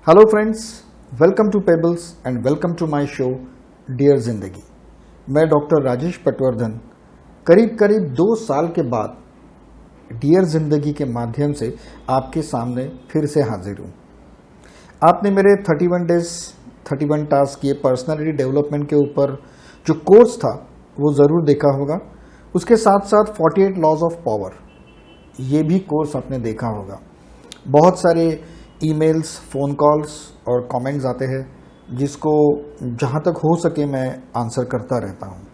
Hello friends, welcome to Pebbles and welcome to my show dear Zindagi. मैं doctor Rajesh Patwardhan करीब 2 साल के बाद डियर जिंदगी के माध्यम से आपके सामने फिर से हाजिर हूँ। आपने मेरे 31 डेज 31 टास्क ये पर्सनालिटी डेवलपमेंट के ऊपर जो कोर्स था वो ज़रूर देखा होगा। उसके साथ साथ 48 लॉज ऑफ पावर ये भी कोर्स आपने देखा होगा। बहुत सारे ईमेल्स, फ़ोन कॉल्स और कमेंट्स आते हैं जिसको जहाँ तक हो सके मैं आंसर करता रहता हूँ।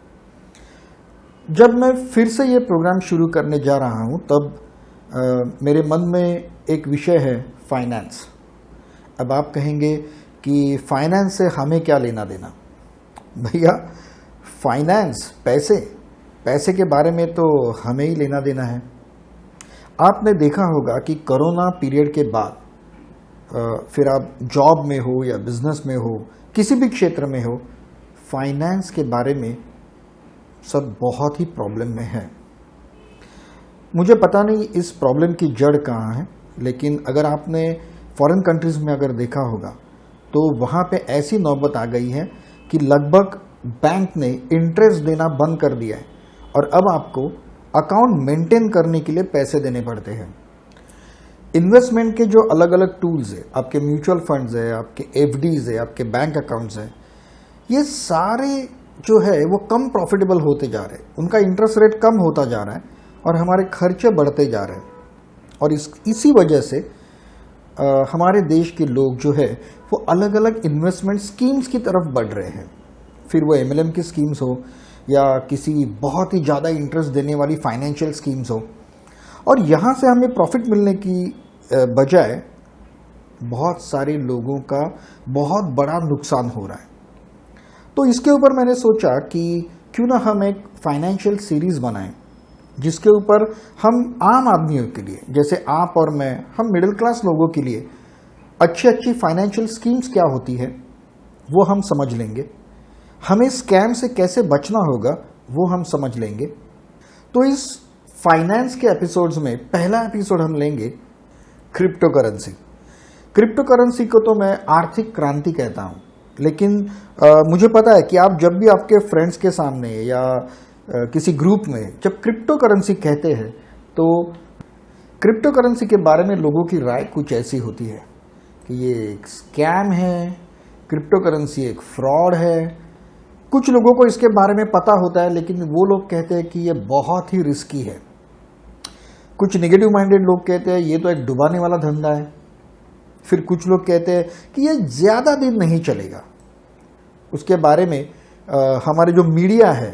जब मैं फिर से ये प्रोग्राम शुरू करने जा रहा हूँ तब मेरे मन में एक विषय है फाइनेंस। अब आप कहेंगे कि फाइनेंस से हमें क्या लेना देना। भैया फाइनेंस, पैसे के बारे में तो हमें ही लेना देना है। आपने देखा होगा कि कोरोना पीरियड के बाद फिर आप जॉब में हो या बिजनेस में हो, किसी भी क्षेत्र में हो, फाइनेंस के बारे में सब बहुत ही प्रॉब्लम में है। मुझे पता नहीं इस प्रॉब्लम की जड़ कहाँ है, लेकिन अगर आपने फॉरेन कंट्रीज में अगर देखा होगा तो वहाँ पे ऐसी नौबत आ गई है कि लगभग बैंक ने इंटरेस्ट देना बंद कर दिया है और अब आपको अकाउंट मेंटेन करने के लिए पैसे देने पड़ते हैं। इन्वेस्टमेंट के जो अलग अलग टूल्स है, आपके म्यूचुअल फंड्स है, आपके एफडीज है, आपके बैंक अकाउंट्स है, ये सारे जो है वो कम प्रॉफिटेबल होते जा रहे हैं। उनका इंटरेस्ट रेट कम होता जा रहा है और हमारे खर्चे बढ़ते जा रहे हैं। और इसी वजह से हमारे देश के लोग जो है वो अलग अलग इन्वेस्टमेंट स्कीम्स की तरफ बढ़ रहे हैं। फिर वो एमएलएम की स्कीम्स हो या किसी बहुत ही ज़्यादा इंटरेस्ट देने वाली फाइनेंशियल स्कीम्स हो, और यहाँ से हमें प्रॉफिट मिलने की बजाय बहुत सारे लोगों का बहुत बड़ा नुकसान हो रहा है। तो इसके ऊपर मैंने सोचा कि क्यों ना हम एक फाइनेंशियल सीरीज बनाएं जिसके ऊपर हम आम आदमियों के लिए, जैसे आप और मैं, हम मिडिल क्लास लोगों के लिए अच्छी फाइनेंशियल स्कीम्स क्या होती है वो हम समझ लेंगे। हमें स्कैम से कैसे बचना होगा वो हम समझ लेंगे। तो इस फाइनेंस के एपिसोड्स में पहला एपिसोड हम लेंगे क्रिप्टो करेंसी। क्रिप्टो करेंसी को तो मैं आर्थिक क्रांति कहता हूँ, लेकिन मुझे पता है कि आप जब भी आपके फ्रेंड्स के सामने या किसी ग्रुप में जब क्रिप्टो करेंसी कहते हैं तो क्रिप्टो करेंसी के बारे में लोगों की राय कुछ ऐसी होती है कि ये एक स्कैम है, क्रिप्टो करेंसी एक फ्रॉड है। कुछ लोगों को इसके बारे में पता होता है, लेकिन वो लोग कहते हैं कि ये बहुत ही रिस्की है। कुछ नेगेटिव माइंडेड लोग कहते हैं ये तो एक डुबाने वाला धंधा है। फिर कुछ लोग कहते हैं कि ये ज़्यादा दिन नहीं चलेगा। उसके बारे में हमारे जो मीडिया है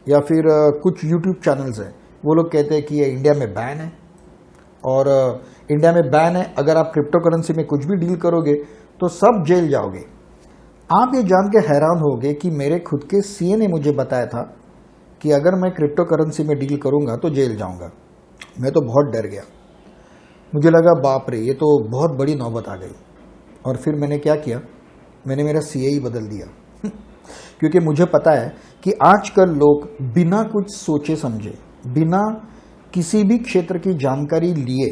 या फिर कुछ यूट्यूब चैनल्स हैं वो लोग कहते हैं कि ये इंडिया में बैन है, और इंडिया में बैन है, अगर आप क्रिप्टो करेंसी में कुछ भी डील करोगे तो सब जेल जाओगे। आप ये जान के हैरान होगे कि मेरे खुद के सीए ने मुझे बताया था कि अगर मैं क्रिप्टो करेंसी में डील करूंगा तो जेल जाऊंगा। मैं तो बहुत डर गया। मुझे लगा बाप रे, ये तो बहुत बड़ी नौबत आ गई। और फिर मैंने क्या किया, मैंने मेरा सीए ही बदल दिया क्योंकि मुझे पता है कि आजकल लोग बिना कुछ सोचे समझे, बिना किसी भी क्षेत्र की जानकारी लिए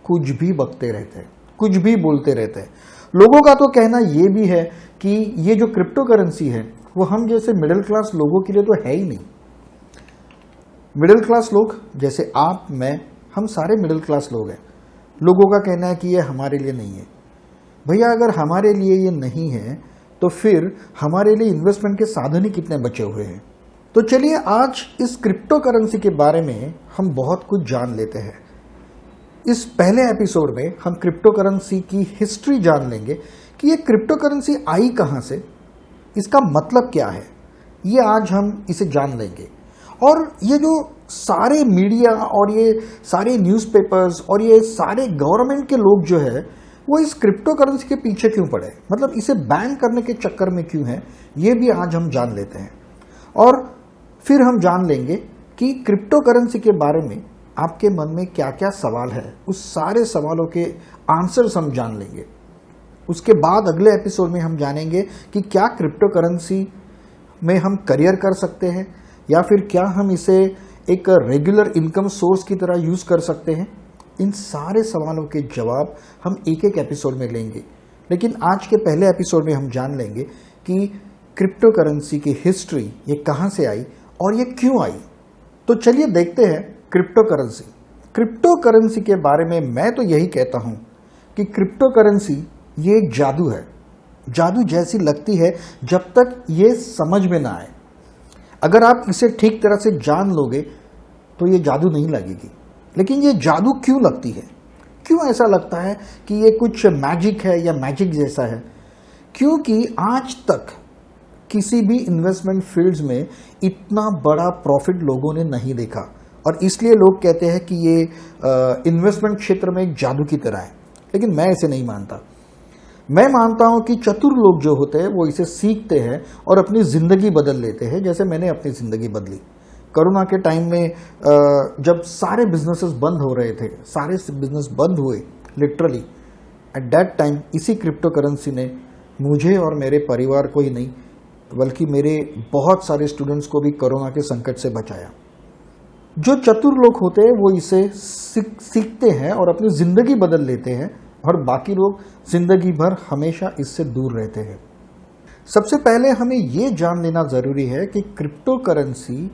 कुछ भी बकते रहते हैं, कुछ भी बोलते रहते हैं। लोगों का तो कहना ये भी है कि ये जो क्रिप्टो करेंसी है वो हम जैसे मिडिल क्लास लोगों के लिए तो है ही नहीं। मिडिल क्लास लोग जैसे आप, मैं, हम सारे मिडिल क्लास लोग हैं। लोगों का कहना है कि ये हमारे लिए नहीं है। भैया अगर हमारे लिए ये नहीं है तो फिर हमारे लिए इन्वेस्टमेंट के साधन ही कितने बचे हुए हैं। तो चलिए आज इस क्रिप्टो करेंसी के बारे में हम बहुत कुछ जान लेते हैं। इस पहले एपिसोड में हम क्रिप्टो करेंसी की हिस्ट्री जान लेंगे कि ये क्रिप्टो करेंसी आई कहाँ से, इसका मतलब क्या है, ये आज हम इसे जान लेंगे। और ये जो सारे मीडिया और ये सारे न्यूज़पेपर्स और ये सारे गवर्नमेंट के लोग जो है वो इस क्रिप्टो करेंसी के पीछे क्यों पड़े, मतलब इसे बैन करने के चक्कर में क्यों है, ये भी आज हम जान लेते हैं। और फिर हम जान लेंगे कि क्रिप्टो करेंसी के बारे में आपके मन में क्या क्या सवाल है, उस सारे सवालों के आंसर्स हम जान लेंगे। उसके बाद अगले एपिसोड में हम जानेंगे कि क्या क्रिप्टो करेंसी में हम करियर कर सकते हैं या फिर क्या हम इसे एक रेगुलर इनकम सोर्स की तरह यूज़ कर सकते हैं। इन सारे सवालों के जवाब हम एक एक एपिसोड में लेंगे। लेकिन आज के पहले एपिसोड में हम जान लेंगे कि क्रिप्टो करेंसी की हिस्ट्री ये कहाँ से आई और ये क्यों आई। तो चलिए देखते हैं क्रिप्टो करेंसी। क्रिप्टो करेंसी के बारे में मैं तो यही कहता हूँ कि क्रिप्टो करेंसी ये एक जादू है। जादू जैसी लगती है जब तक ये समझ में ना आए। अगर आप इसे ठीक तरह से जान लोगे तो ये जादू नहीं लगेगी। लेकिन ये जादू क्यों लगती है? क्यों ऐसा लगता है कि ये कुछ मैजिक है या मैजिक जैसा है? क्योंकि आज तक किसी भी इन्वेस्टमेंट फील्ड्स में इतना बड़ा प्रॉफिट लोगों ने नहीं देखा और इसलिए लोग कहते हैं कि ये इन्वेस्टमेंट क्षेत्र में एक जादू की तरह है। लेकिन मैं ऐसे नहीं मानता। मैं मानता हूं कि चतुर लोग जो होते हैं वो इसे सीखते हैं और अपनी ज़िंदगी बदल लेते हैं, जैसे मैंने अपनी ज़िंदगी बदली। कोरोना के टाइम में जब सारे बिजनेसेस बंद हो रहे थे, सारे बिजनेस बंद हुए लिटरली, एट दैट टाइम इसी क्रिप्टो करेंसी ने मुझे और मेरे परिवार को ही नहीं बल्कि मेरे बहुत सारे स्टूडेंट्स को भी कोरोना के संकट से बचाया। जो चतुर लोग होते हैं वो इसे सीखते हैं और अपनी ज़िंदगी बदल लेते हैं और बाकी लोग ज़िंदगी भर हमेशा इससे दूर रहते हैं। सबसे पहले हमें ये जान लेना ज़रूरी है कि क्रिप्टो करेंसी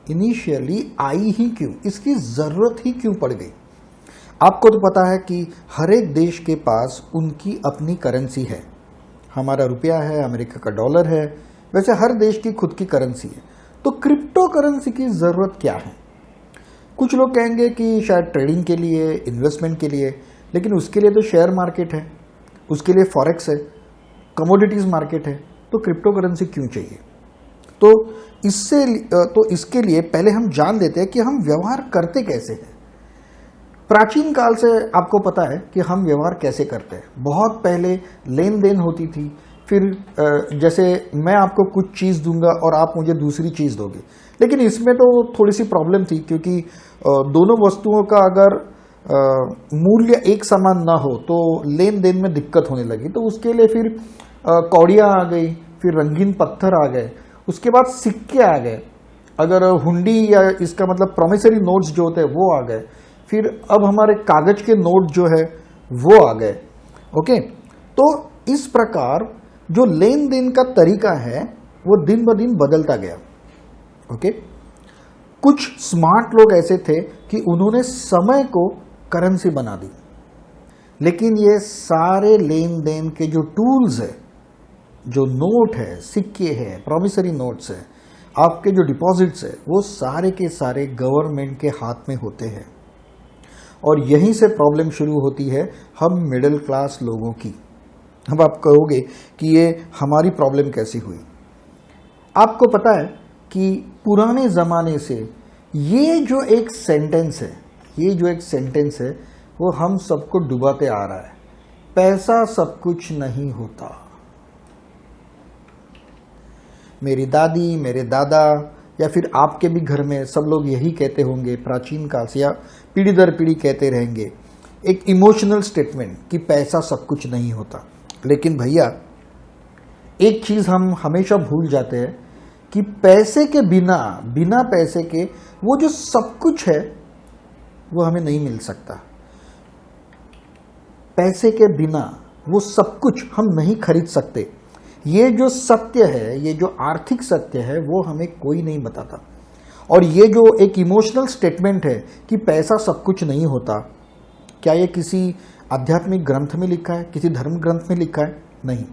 इनिशियली आई ही क्यों, इसकी ज़रूरत ही क्यों पड़ गई। आपको तो पता है कि हर एक देश के पास उनकी अपनी करेंसी है। हमारा रुपया है, अमेरिका का डॉलर है, वैसे हर देश की खुद की करेंसी है। तो क्रिप्टो करेंसी की ज़रूरत क्या है? कुछ लोग कहेंगे कि शायद ट्रेडिंग के लिए, इन्वेस्टमेंट के लिए, लेकिन उसके लिए तो शेयर मार्केट है, उसके लिए फॉरेक्स है, कमोडिटीज़ मार्केट है, तो क्रिप्टो करेंसी क्यों चाहिए? तो इसके लिए पहले हम जान लेते हैं कि हम व्यवहार करते कैसे हैं। प्राचीन काल से आपको पता है कि हम व्यवहार कैसे करते हैं। बहुत पहले लेन देन होती थी, फिर जैसे मैं आपको कुछ चीज़ दूंगा और आप मुझे दूसरी चीज़ दोगे, लेकिन इसमें तो थोड़ी सी प्रॉब्लम थी क्योंकि दोनों वस्तुओं का अगर मूल्य एक समान ना हो तो लेन देन में दिक्कत होने लगी। तो उसके लिए फिर कौड़ियाँ आ गई, फिर रंगीन पत्थर आ गए, उसके बाद सिक्के आ गए, अगर हुंडी या इसका मतलब प्रोमिसरी नोट्स जो होते हैं वो आ गए, फिर अब हमारे कागज के नोट जो है वो आ गए। ओके, तो इस प्रकार जो लेन देन का तरीका है वो दिन ब दिन बदलता गया। ओके, कुछ स्मार्ट लोग ऐसे थे कि उन्होंने समय को करेंसी बना दी, लेकिन ये सारे लेन देन के जो टूल्स है, जो नोट है, सिक्के हैं, प्रॉमिसरी नोट्स है, आपके जो डिपॉजिट्स है, वो सारे के सारे गवर्नमेंट के हाथ में होते हैं। और यहीं से प्रॉब्लम शुरू होती है हम मिडिल क्लास लोगों की। अब आप कहोगे कि ये हमारी प्रॉब्लम कैसी हुई? आपको पता है कि पुराने ज़माने से ये जो एक सेंटेंस है वो हम सबको डुबाते आ रहा है। पैसा सब कुछ नहीं होता। मेरी दादी, मेरे दादा या फिर आपके भी घर में सब लोग यही कहते होंगे प्राचीन काल से, या पीढ़ी दर पीढ़ी कहते रहेंगे, एक इमोशनल स्टेटमेंट कि पैसा सब कुछ नहीं होता। लेकिन भैया एक चीज़ हम हमेशा भूल जाते हैं कि पैसे के बिना पैसे के वो जो सब कुछ है वो हमें नहीं मिल सकता। पैसे के बिना वो सब कुछ हम नहीं खरीद सकते। ये जो सत्य है, ये जो आर्थिक सत्य है, वो हमें कोई नहीं बताता। और ये जो एक इमोशनल स्टेटमेंट है कि पैसा सब कुछ नहीं होता, क्या ये किसी आध्यात्मिक ग्रंथ में लिखा है, किसी धर्म ग्रंथ में लिखा है? नहीं।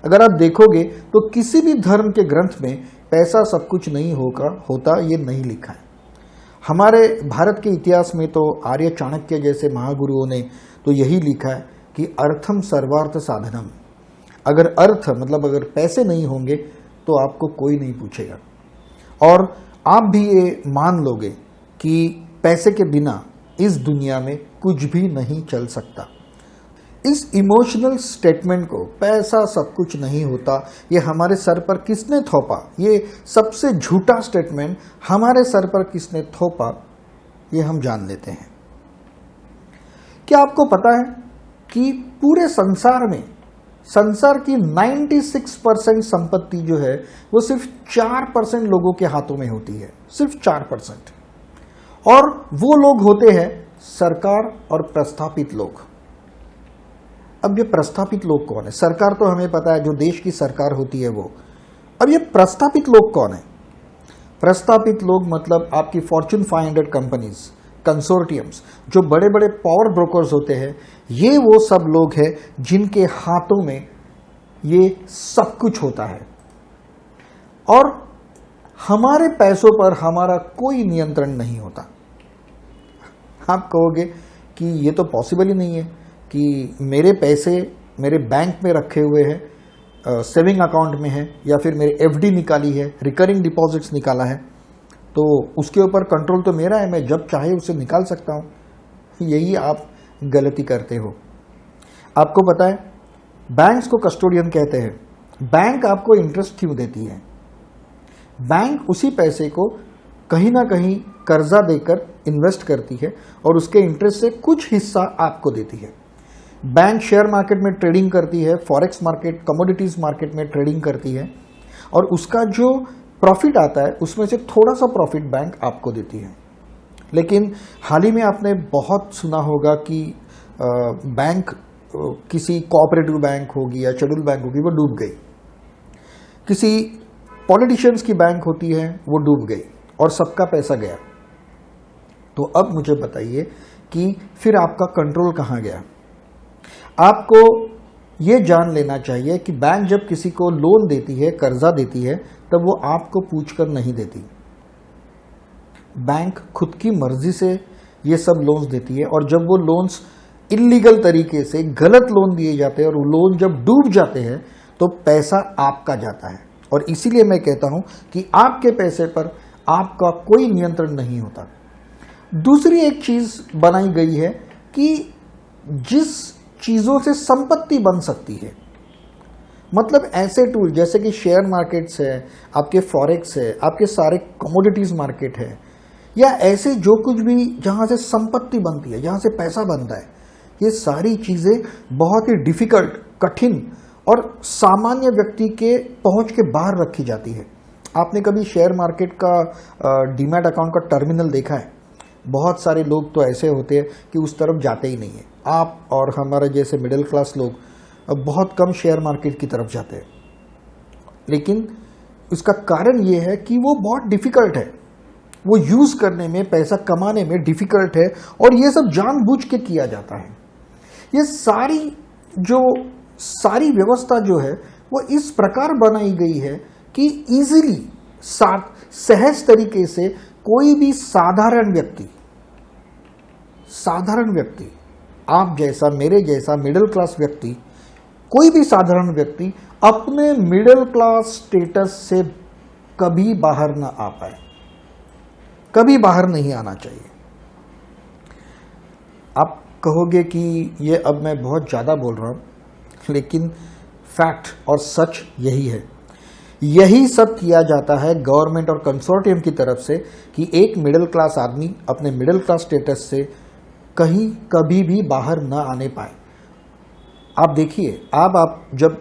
अगर आप देखोगे तो किसी भी धर्म के ग्रंथ में पैसा सब कुछ नहीं होता ये नहीं लिखा है। हमारे भारत के इतिहास में तो आर्य चाणक्य जैसे महागुरुओं ने तो यही लिखा है कि अर्थम सर्वार्थ साधनम। अगर पैसे नहीं होंगे तो आपको कोई नहीं पूछेगा। और आप भी ये मान लोगे कि पैसे के बिना इस दुनिया में कुछ भी नहीं चल सकता। इस इमोशनल स्टेटमेंट को, पैसा सब कुछ नहीं होता, ये हमारे सर पर किसने थोपा, ये सबसे झूठा स्टेटमेंट हमारे सर पर किसने थोपा, ये हम जान लेते हैं। क्या आपको पता है कि पूरे संसार की 96% संपत्ति जो है वो सिर्फ 4% लोगों के हाथों में होती है, सिर्फ 4%। और वो लोग होते हैं सरकार और प्रस्थापित लोग। अब ये प्रस्थापित लोग कौन है? सरकार तो हमें पता है, जो देश की सरकार होती है वो। अब ये प्रस्थापित लोग कौन है? प्रस्थापित लोग मतलब आपकी फॉर्च्यून 500 कंपनीज, कंसोर्टियम्स, जो बड़े बड़े पावर ब्रोकर्स होते हैं, ये वो सब लोग हैं जिनके हाथों में ये सब कुछ होता है और हमारे पैसों पर हमारा कोई नियंत्रण नहीं होता। आप कहोगे कि ये तो पॉसिबल ही नहीं है कि मेरे पैसे मेरे बैंक में रखे हुए हैं, सेविंग अकाउंट में है, या फिर मेरे एफडी निकाली है, रिकरिंग डिपॉजिट्स निकाला है, तो उसके ऊपर कंट्रोल तो मेरा है, मैं जब चाहे उसे निकाल सकता हूं। यही आप गलती करते हो। आपको पता है बैंक्स को कस्टोडियन कहते हैं। बैंक आपको इंटरेस्ट क्यों देती है? बैंक उसी पैसे को कहीं ना कहीं कर्जा देकर इन्वेस्ट करती है और उसके इंटरेस्ट से कुछ हिस्सा आपको देती है। बैंक शेयर मार्केट में ट्रेडिंग करती है, फॉरेक्स मार्केट, कमोडिटीज मार्केट में ट्रेडिंग करती है और उसका जो प्रॉफिट आता है उसमें से थोड़ा सा प्रॉफिट बैंक आपको देती है। लेकिन हाल ही में आपने बहुत सुना होगा कि बैंक, किसी कोऑपरेटिव बैंक होगी या शेड्यूल बैंक होगी, वो डूब गई। किसी पॉलिटिशियंस की बैंक होती है, वो डूब गई और सबका पैसा गया। तो अब मुझे बताइए कि फिर आपका कंट्रोल कहाँ गया? आपको ये जान लेना चाहिए कि बैंक जब किसी को लोन देती है, कर्जा देती है, तब वो आपको पूछकर नहीं देती। बैंक खुद की मर्जी से ये सब लोन्स देती है और जब वो लोन्स इल्लीगल तरीके से गलत लोन दिए जाते हैं और वो लोन जब डूब जाते हैं तो पैसा आपका जाता है। और इसीलिए मैं कहता हूं कि आपके पैसे पर आपका कोई नियंत्रण नहीं होता। दूसरी एक चीज बनाई गई है कि जिस चीजों से संपत्ति बन सकती है, मतलब ऐसे टूल जैसे कि शेयर मार्केट्स है, आपके फॉरेक्स है, आपके सारे कमोडिटीज मार्केट है, या ऐसे जो कुछ भी जहां से संपत्ति बनती है, जहां से पैसा बनता है, ये सारी चीजें बहुत ही डिफिकल्ट, कठिन और सामान्य व्यक्ति के पहुंच के बाहर रखी जाती है। आपने कभी शेयर मार्केट का डीमैट अकाउंट का टर्मिनल देखा है? बहुत सारे लोग तो ऐसे होते हैं कि उस तरफ जाते ही नहीं है। आप और हमारे जैसे मिडिल क्लास लोग बहुत कम शेयर मार्केट की तरफ जाते हैं। लेकिन इसका कारण ये है कि वो बहुत डिफिकल्ट है, वो यूज करने में, पैसा कमाने में डिफिकल्ट है और ये सब जानबूझ के किया जाता है। ये सारी व्यवस्था जो है वो इस प्रकार बनाई गई है कि इजीली, सहज तरीके से कोई भी साधारण व्यक्ति, आप जैसा, मेरे जैसा मिडिल क्लास व्यक्ति, कोई भी साधारण व्यक्ति अपने मिडिल क्लास स्टेटस से कभी बाहर ना आ पाए, कभी बाहर नहीं आना चाहिए। आप कहोगे कि ये अब मैं बहुत ज़्यादा बोल रहा हूँ, लेकिन फैक्ट और सच यही है। यही सब किया जाता है गवर्नमेंट और कंसोर्टियम की तरफ से कि एक मिडिल क्लास आदमी अपने मिडिल क्लास स्टेटस से कहीं कभी भी बाहर ना आने पाए। आप देखिए, आप जब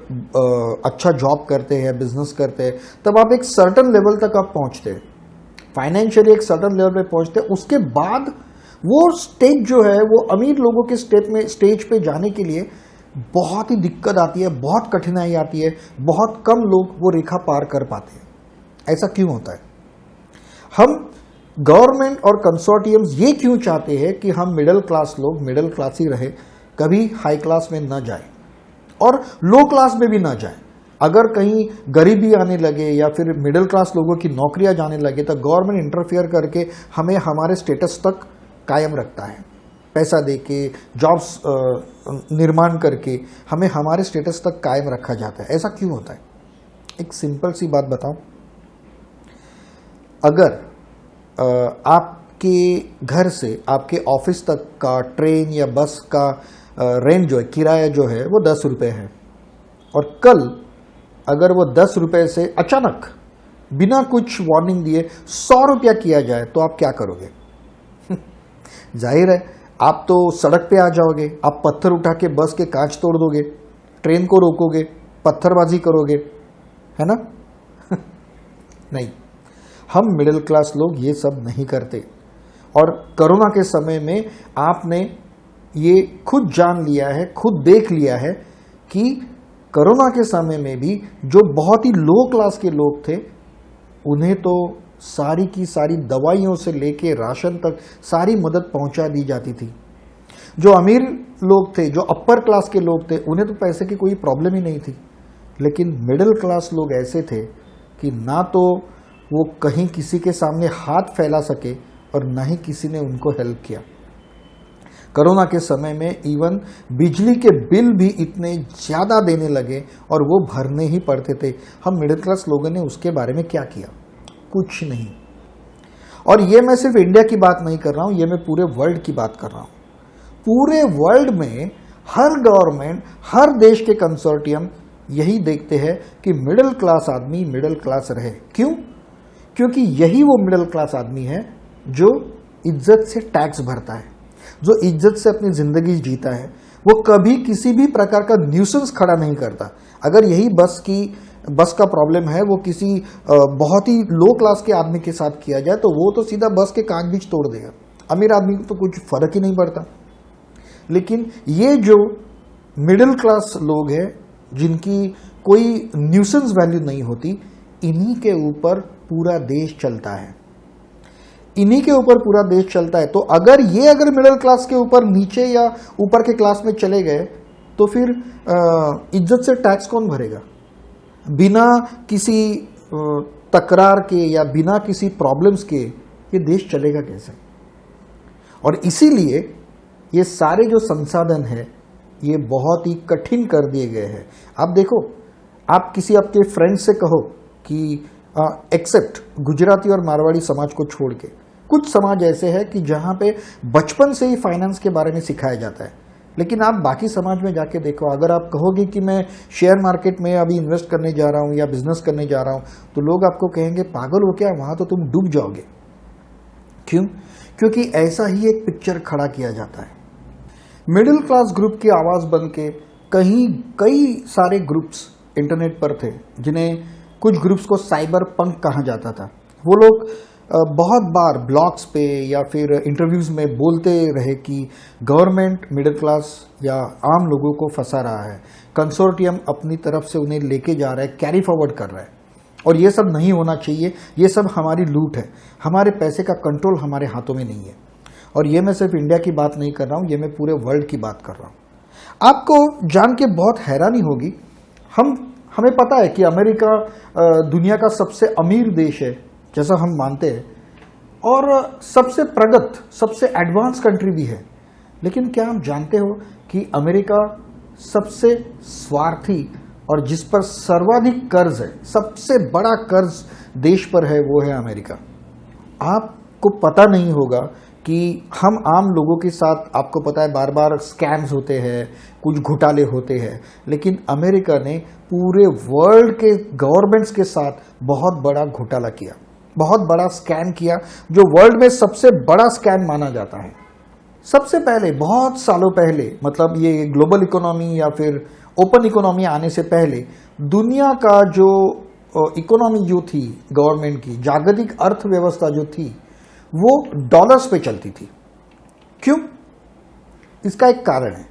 अच्छा जॉब करते हैं, बिजनेस करते हैं, तब आप एक सर्टेन लेवल तक आप पहुंचते हैं, फाइनेंशियली एक सर्टेन लेवल पे पहुंचते हैं। उसके बाद वो स्टेज जो है, वो अमीर लोगों के स्टेज पे जाने के लिए बहुत ही दिक्कत आती है, बहुत कठिनाई आती है, बहुत कम लोग वो रेखा पार कर पाते हैं। ऐसा क्यों होता है? हम गवर्नमेंट और कंसोर्टियम्स ये क्यों चाहते हैं कि हम मिडिल क्लास लोग मिडिल क्लास ही रहे, कभी हाई क्लास में न जाए और लो क्लास में भी न जाए। अगर कहीं गरीबी आने लगे या फिर मिडिल क्लास लोगों की नौकरियां जाने लगे तो गवर्नमेंट इंटरफियर करके हमें हमारे स्टेटस तक कायम रखता है। पैसा देके, जॉब्स निर्माण करके हमें हमारे स्टेटस तक कायम रखा जाता है। ऐसा क्यों होता है? एक सिंपल सी बात बताऊं, अगर आपके घर से आपके ऑफिस तक का ट्रेन या बस का रेंट जो है, किराया जो है, वो 10 रुपये है और कल अगर वो 10 रुपये से अचानक बिना कुछ वार्निंग दिए 100 रुपया किया जाए तो आप क्या करोगे? जाहिर है आप तो सड़क पे आ जाओगे, आप पत्थर उठा के बस के कांच तोड़ दोगे, ट्रेन को रोकोगे, पत्थरबाजी करोगे, है ना? नहीं, हम मिडिल क्लास लोग ये सब नहीं करते। और कोरोना के समय में आपने ये खुद जान लिया है, खुद देख लिया है कि कोरोना के समय में भी जो बहुत ही लो क्लास के लोग थे, उन्हें तो सारी की सारी दवाइयों से लेके राशन तक सारी मदद पहुंचा दी जाती थी। जो अमीर लोग थे, जो अपर क्लास के लोग थे, उन्हें तो पैसे की कोई प्रॉब्लम ही नहीं थी। लेकिन मिडिल क्लास लोग ऐसे थे कि ना तो वो कहीं किसी के सामने हाथ फैला सके और ना ही किसी ने उनको हेल्प किया। कोरोना के समय में इवन बिजली के बिल भी इतने ज़्यादा देने लगे और वो भरने ही पड़ते थे। हम मिडिल क्लास लोगों ने उसके बारे में क्या किया? कुछ नहीं। और ये मैं सिर्फ इंडिया की बात नहीं कर रहा हूँ, ये मैं पूरे वर्ल्ड की बात कर रहा हूँ। पूरे वर्ल्ड में हर गवर्नमेंट, हर देश के कंसोर्टियम यही देखते हैं कि मिडिल क्लास आदमी मिडिल क्लास रहे। क्यों? क्योंकि यही वो मिडिल क्लास आदमी है जो इज्जत से टैक्स भरता है, जो इज्जत से अपनी जिंदगी जीता है। वो कभी किसी भी प्रकार का न्यूसेंस खड़ा नहीं करता। अगर यही बस का प्रॉब्लम है, वो किसी बहुत ही लो क्लास के आदमी के साथ किया जाए तो वो तो सीधा बस के कांच बीच तोड़ देगा। अमीर आदमी को तो कुछ फर्क ही नहीं पड़ता। लेकिन ये जो मिडिल क्लास लोग हैं, जिनकी कोई न्यूसेंस वैल्यू नहीं होती, इन्हीं के ऊपर पूरा देश चलता है। इन्हीं के ऊपर पूरा देश चलता है। तो अगर मिडिल क्लास के ऊपर नीचे या ऊपर के क्लास में चले गए तो फिर इज्जत से टैक्स कौन भरेगा? बिना किसी तकरार के या बिना किसी प्रॉब्लम्स के ये देश चलेगा कैसे? और इसीलिए ये सारे जो संसाधन है ये बहुत ही कठिन कर दिए गए हैं। आप देखो, आप किसी आपके फ्रेंड से कहो कि एक्सेप्ट गुजराती और मारवाड़ी समाज को छोड़ के, कुछ समाज ऐसे हैं कि जहाँ पे बचपन से ही फाइनेंस के बारे में सिखाया जाता है। लेकिन आप बाकी समाज में जाके देखो, अगर आप कहोगे कि मैं शेयर मार्केट में अभी इन्वेस्ट करने जा रहा हूँ या बिजनेस करने जा रहा हूँ, तो लोग आपको कहेंगे पागल हो क्या, वहाँ तो तुम डूब जाओगे। क्यों? क्योंकि ऐसा ही एक पिक्चर खड़ा किया जाता है। मिडिल क्लास ग्रुप की आवाज़ बन के कई सारे ग्रुप्स इंटरनेट पर थे, जिन्हें कुछ ग्रुप्स को साइबर पंक कहा जाता था। वो लोग बहुत बार ब्लॉग्स पे या फिर इंटरव्यूज़ में बोलते रहे कि गवर्नमेंट मिडिल क्लास या आम लोगों को फंसा रहा है, कंसोर्टियम अपनी तरफ से उन्हें लेके जा रहा है, कैरी फॉरवर्ड कर रहा है, और ये सब नहीं होना चाहिए, ये सब हमारी लूट है, हमारे पैसे का कंट्रोल हमारे हाथों में नहीं है। और ये मैं सिर्फ इंडिया की बात नहीं कर रहा हूँ, ये मैं पूरे वर्ल्ड की बात कर रहा हूँ। आपको जान के बहुत हैरानी होगी, हमें पता है कि अमेरिका दुनिया का सबसे अमीर देश है, जैसा हम मानते हैं, और सबसे प्रगत, सबसे एडवांस कंट्री भी है। लेकिन क्या आप जानते हो कि अमेरिका सबसे स्वार्थी और जिस पर सर्वाधिक कर्ज है, सबसे बड़ा कर्ज देश पर है, वो है अमेरिका। आपको पता नहीं होगा कि हम आम लोगों के साथ, आपको पता है, बार बार स्कैम्स होते हैं, कुछ घोटाले होते हैं, लेकिन अमेरिका ने पूरे वर्ल्ड के गवर्नमेंट्स के साथ बहुत बड़ा घोटाला किया, बहुत बड़ा स्कैम किया, जो वर्ल्ड में सबसे बड़ा स्कैम माना जाता है। सबसे पहले, बहुत सालों पहले, मतलब ये ग्लोबल इकोनॉमी या फिर ओपन इकोनॉमी आने से पहले, दुनिया का जो इकोनॉमी जो थी गवर्नमेंट की, जागतिक अर्थव्यवस्था जो थी, वो डॉलर्स पे चलती थी। क्यों? इसका एक कारण है।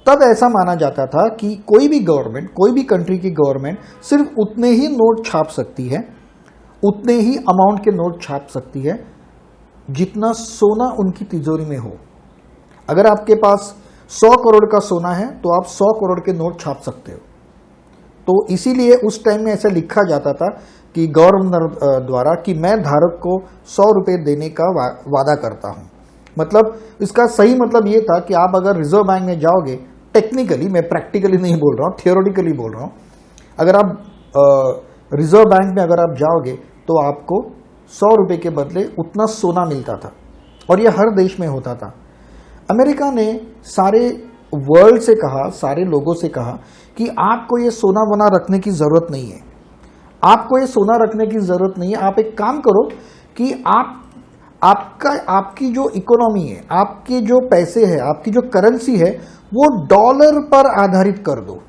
तब ऐसा माना जाता था कि कोई भी गवर्नमेंट, कोई भी कंट्री की गवर्नमेंट सिर्फ उतने ही नोट छाप सकती है, उतने ही अमाउंट के नोट छाप सकती है जितना सोना उनकी तिजोरी में हो। अगर आपके पास 100 करोड़ का सोना है तो आप 100 करोड़ के नोट छाप सकते हो। तो इसीलिए उस टाइम में ऐसा लिखा जाता था कि गवर्नर द्वारा कि मैं धारक को 100 रुपये देने का वादा करता हूं। मतलब इसका सही मतलब ये था कि आप अगर रिजर्व बैंक में जाओगे, टेक्निकली, मैं प्रैक्टिकली नहीं बोल रहा हूँ, थियोरेटिकली बोल रहा हूँ, अगर आप रिजर्व बैंक में अगर आप जाओगे तो आपको 100 रुपये के बदले उतना सोना मिलता था, और यह हर देश में होता था। अमेरिका ने सारे वर्ल्ड से कहा, सारे लोगों से कहा कि आपको ये सोना वोना रखने की ज़रूरत नहीं है, आपको ये सोना रखने की ज़रूरत नहीं है। आप एक काम करो कि आपकी जो इकोनॉमी है, आपके जो पैसे है, आपकी जो करेंसी है, वो डॉलर पर आधारित कर दो,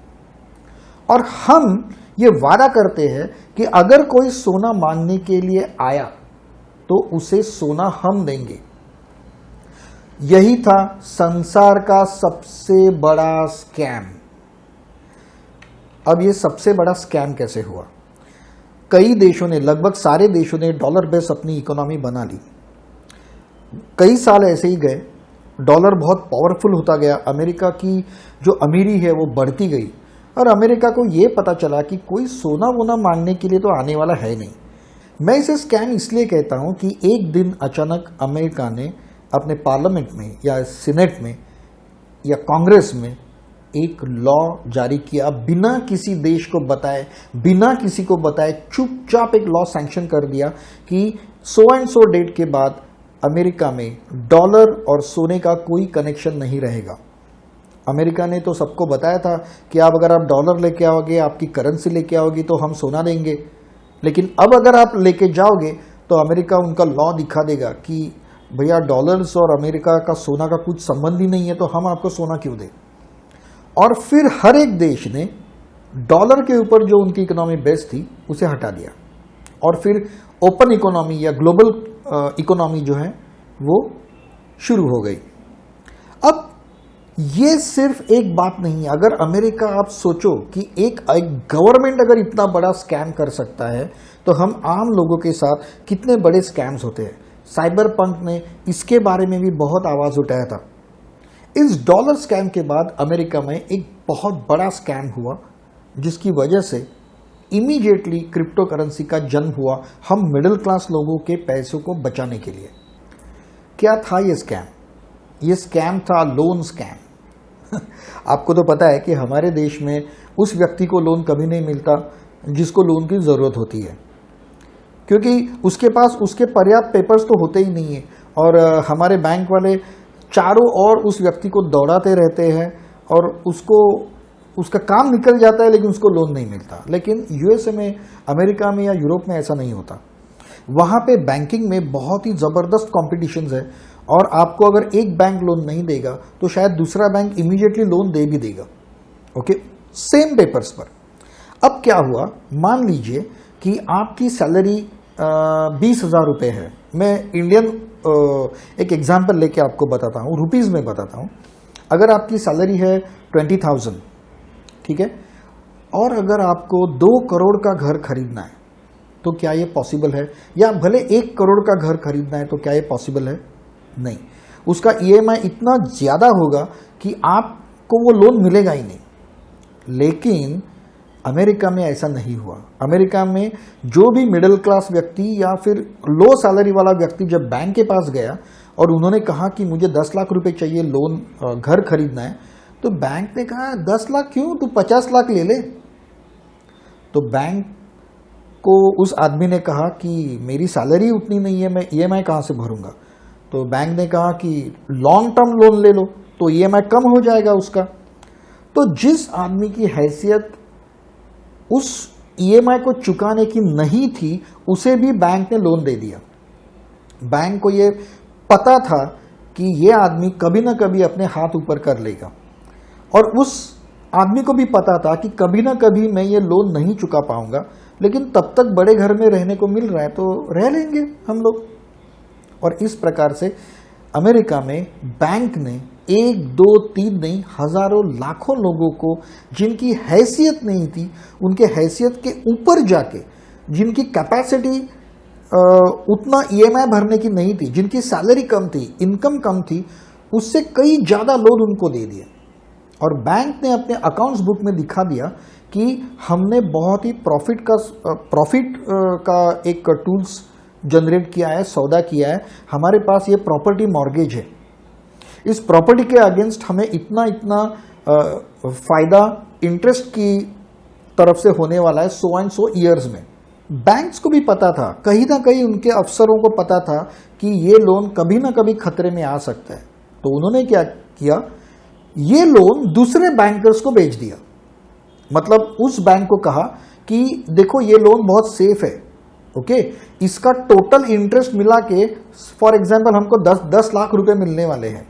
और हम ये वादा करते हैं कि अगर कोई सोना मांगने के लिए आया तो उसे सोना हम देंगे। यही था संसार का सबसे बड़ा स्कैम। अब ये सबसे बड़ा स्कैम कैसे हुआ? कई देशों ने, लगभग सारे देशों ने डॉलर बेस अपनी इकोनॉमी बना ली। कई साल ऐसे ही गए, डॉलर बहुत पावरफुल होता गया, अमेरिका की जो अमीरी है वो बढ़ती गई और अमेरिका को ये पता चला कि कोई सोना वोना मांगने के लिए तो आने वाला है नहीं। मैं इसे स्कैम इसलिए कहता हूं कि एक दिन अचानक अमेरिका ने अपने पार्लियामेंट में या सीनेट में या कांग्रेस में एक लॉ जारी किया, बिना किसी देश को बताए, बिना किसी को बताए चुपचाप एक लॉ सैंक्शन कर दिया कि सो एंड सो डेट के बाद अमेरिका में डॉलर और सोने का कोई कनेक्शन नहीं रहेगा। अमेरिका ने तो सबको बताया था कि आप अगर आप डॉलर लेके आओगे, आपकी करेंसी लेके आओगे तो हम सोना देंगे, लेकिन अब अगर आप लेके जाओगे तो अमेरिका उनका लॉ दिखा देगा कि भैया डॉलर्स और अमेरिका का सोना का कुछ संबंध ही नहीं है, तो हम आपको सोना क्यों दें। और फिर हर एक देश ने डॉलर के ऊपर जो उनकी इकोनॉमी बेस थी उसे हटा दिया और फिर ओपन इकोनॉमी या ग्लोबल इकोनॉमी जो है वो शुरू हो गई। अब ये सिर्फ एक बात नहीं है। अगर अमेरिका, आप सोचो कि एक गवर्नमेंट अगर इतना बड़ा स्कैम कर सकता है तो हम आम लोगों के साथ कितने बड़े स्कैम्स होते हैं। साइबर पंक ने इसके बारे में भी बहुत आवाज उठाया था। इस डॉलर स्कैम के बाद अमेरिका में एक बहुत बड़ा स्कैम हुआ जिसकी वजह से इमीडिएटली क्रिप्टो करेंसी का जन्म हुआ, हम मिडिल क्लास लोगों के पैसों को बचाने के लिए। क्या था ये स्कैम? ये स्कैम था लोन स्कैम। आपको तो पता है कि हमारे देश में उस व्यक्ति को लोन कभी नहीं मिलता जिसको लोन की ज़रूरत होती है, क्योंकि उसके पास उसके पर्याप्त पेपर्स तो होते ही नहीं है और हमारे बैंक वाले चारों ओर उस व्यक्ति को दौड़ाते रहते हैं और उसका काम निकल जाता है लेकिन उसको लोन नहीं मिलता। लेकिन यूएसए में, अमेरिका में या यूरोप में ऐसा नहीं होता। वहाँ पे बैंकिंग में बहुत ही ज़बरदस्त कॉम्पिटिशन्स है और आपको अगर एक बैंक लोन नहीं देगा तो शायद दूसरा बैंक इमीडिएटली लोन दे भी देगा, ओके, सेम पेपर्स पर। अब क्या हुआ, मान लीजिए कि आपकी सैलरी 20,000 रुपये है। मैं इंडियन एक एग्जाम्पल लेके आपको बताता हूँ, रुपीज़ में बताता हूँ। अगर आपकी सैलरी है 20,000, ठीक है, और अगर आपको 2 करोड़ का घर खरीदना है तो क्या ये पॉसिबल है? या भले 1 करोड़ का घर खरीदना है तो क्या ये पॉसिबल है? नहीं। उसका ईएमआई इतना ज़्यादा होगा कि आपको वो लोन मिलेगा ही नहीं। लेकिन अमेरिका में ऐसा नहीं हुआ। अमेरिका में जो भी मिडिल क्लास व्यक्ति या फिर लो सैलरी वाला व्यक्ति जब बैंक के पास गया और उन्होंने कहा कि मुझे 10 लाख रुपए चाहिए लोन, घर खरीदना है, तो बैंक ने कहा 10 लाख क्यों, तू 50 लाख ले ले। तो बैंक को उस आदमी ने कहा कि मेरी सैलरी उतनी नहीं है, मैं ईएमआई कहाँ से भरूंगा। तो बैंक ने कहा कि लॉन्ग टर्म लोन ले लो तो ईएमआई कम हो जाएगा उसका। तो जिस आदमी की हैसियत उस ईएमआई को चुकाने की नहीं थी उसे भी बैंक ने लोन दे दिया। बैंक को ये पता था कि ये आदमी कभी ना कभी अपने हाथ ऊपर कर लेगा और उस आदमी को भी पता था कि कभी ना कभी मैं ये लोन नहीं चुका पाऊंगा, लेकिन तब तक बड़े घर में रहने को मिल रहा है तो रह लेंगे हम लोग। और इस प्रकार से अमेरिका में बैंक ने 1, 2, 3 नहीं, हजारों लाखों लोगों को जिनकी हैसियत नहीं थी, उनके हैसियत के ऊपर जाके, जिनकी कैपेसिटी उतना ईएमआई भरने की नहीं थी, जिनकी सैलरी कम थी, इनकम कम थी, उससे कई ज़्यादा लोन उनको दे दिए। और बैंक ने अपने अकाउंट्स बुक में दिखा दिया कि हमने बहुत ही प्रॉफिट का एक टूल्स जनरेट किया है, सौदा किया है, हमारे पास ये प्रॉपर्टी मॉर्गेज है, इस प्रॉपर्टी के अगेंस्ट हमें इतना फायदा इंटरेस्ट की तरफ से होने वाला है सो एंड सो ईयर्स में। बैंक्स को भी पता था, कहीं ना कहीं उनके अफसरों को पता था कि ये लोन कभी ना कभी खतरे में आ सकता है। तो उन्होंने क्या किया, ये लोन दूसरे बैंकर्स को बेच दिया। मतलब उस बैंक को कहा कि देखो ये लोन बहुत सेफ है, ओके, इसका टोटल इंटरेस्ट मिला के फॉर एग्जांपल हमको 10 लाख रुपए मिलने वाले हैं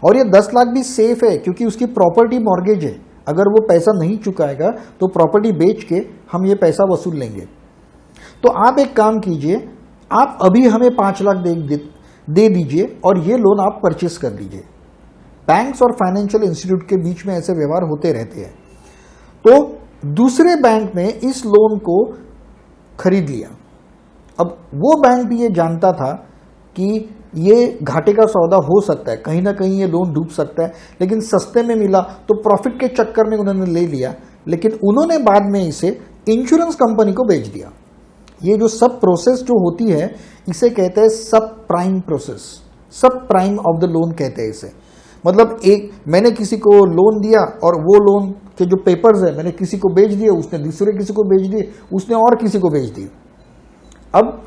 और ये 10 लाख भी सेफ है क्योंकि उसकी प्रॉपर्टी मॉर्गेज है। अगर वो पैसा नहीं चुकाएगा तो प्रॉपर्टी बेच के हम ये पैसा वसूल लेंगे। तो आप एक काम कीजिए, आप अभी हमें 5 लाख दे दीजिए और ये लोन आप परचेस कर लीजिए। बैंक्स और फाइनेंशियल इंस्टीट्यूट के बीच में ऐसे व्यवहार होते रहते हैं। तो दूसरे बैंक ने इस लोन को खरीद लिया। अब वो बैंक भी ये जानता था कि ये घाटे का सौदा हो सकता है, कहीं ना कहीं ये लोन डूब सकता है, लेकिन सस्ते में मिला तो प्रॉफिट के चक्कर में उन्होंने ले लिया। लेकिन उन्होंने बाद में इसे इंश्योरेंस कंपनी को बेच दिया। ये जो सब प्रोसेस जो होती है इसे कहते हैं सब प्राइम प्रोसेस, सब प्राइम ऑफ द लोन कहते हैं इसे। मतलब एक मैंने किसी को लोन दिया और वो लोन के जो पेपर्स है मैंने किसी को बेच दिए, उसने दूसरे किसी को बेच दिए, उसने और किसी को बेच दिए। अब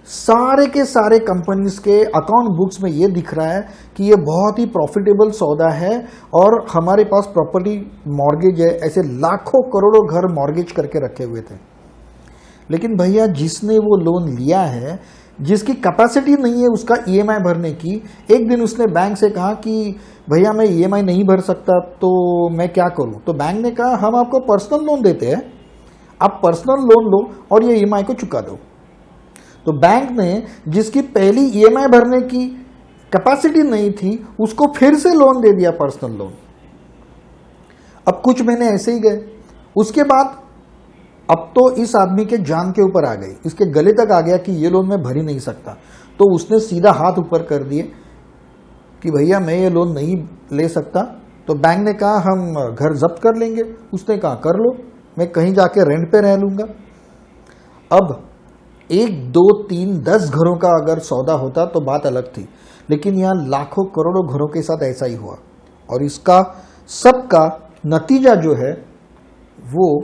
सारे के सारे कंपनीज के अकाउंट बुक्स में ये दिख रहा है कि ये बहुत ही प्रॉफिटेबल सौदा है और हमारे पास प्रॉपर्टी मॉर्गेज है। ऐसे लाखों करोड़ों घर मॉर्गेज करके रखे हुए थे। लेकिन भैया जिसने वो लोन लिया है, जिसकी कैपेसिटी नहीं है उसका ईएमआई भरने की, एक दिन उसने बैंक से कहा कि भैया मैं ईएमआई नहीं भर सकता तो मैं क्या करूं? तो बैंक ने कहा हम आपको पर्सनल लोन देते हैं, आप पर्सनल लोन लो और ये ईएमआई को चुका दो। तो बैंक ने जिसकी पहली ईएमआई भरने की कैपेसिटी नहीं थी उसको फिर से लोन दे दिया, पर्सनल लोन। अब कुछ महीने ऐसे ही गए। उसके बाद अब तो इस आदमी के जान के ऊपर आ गई, इसके गले तक आ गया कि ये लोन मैं भर ही नहीं सकता। तो उसने सीधा हाथ ऊपर कर दिए कि भैया मैं ये लोन नहीं ले सकता। तो बैंक ने कहा हम घर जब्त कर लेंगे। उसने कहा कर लो, मैं कहीं जाके रेंट पे रह लूंगा। अब 1, 2, 3, 10 घरों का अगर सौदा होता तो बात अलग थी, लेकिन यहाँ लाखों करोड़ों घरों के साथ ऐसा ही हुआ। और इसका सबका नतीजा जो है वो